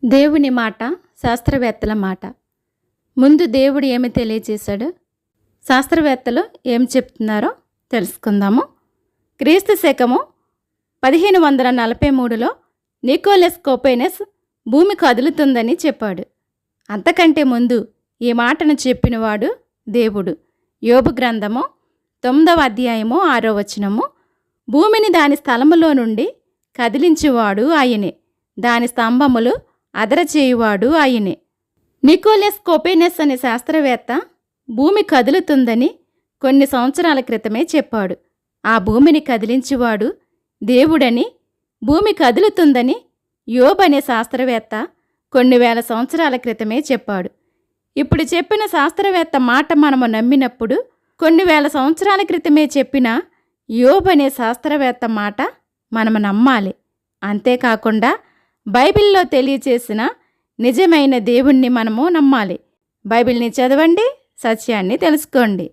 దేవుని మాట, శాస్త్రవేత్తల మాట. ముందు దేవుడు ఏమి తెలియచేశాడు, శాస్త్రవేత్తలు ఏం చెప్తున్నారో తెలుసుకుందాము. క్రీస్తు శకము 1543లో నికోలస్ కోపర్నికస్ భూమి కదులుతుందని చెప్పాడు. అంతకంటే ముందు ఈ మాటను చెప్పినవాడు దేవుడు. యోబు గ్రంథము 9వ అధ్యాయము 6వ వచనము, భూమిని దాని స్థలములో నుండి కదిలించువాడు ఆయనే, దాని స్తంభములు అదరచేయువాడు ఆయనే. నికోలస్ కోపర్నికస్ అనే శాస్త్రవేత్త భూమి కదులుతుందని కొన్ని సంవత్సరాల క్రితమే చెప్పాడు. ఆ భూమిని కదిలించువాడు దేవుడని, భూమి కదులుతుందని యోబు అనే శాస్త్రవేత్త కొన్ని వేల సంవత్సరాల క్రితమే చెప్పాడు. ఇప్పుడు చెప్పిన శాస్త్రవేత్త మాట మనము నమ్మినప్పుడు కొన్ని వేల సంవత్సరాల క్రితమే చెప్పిన యోబు అనే శాస్త్రవేత్త మాట మనము నమ్మాలి. అంతేకాకుండా బైబిల్లో తెలియచేసిన నిజమైన దేవుణ్ణి మనము నమ్మాలి. బైబిల్ని చదవండి, సత్యాన్ని తెలుసుకోండి.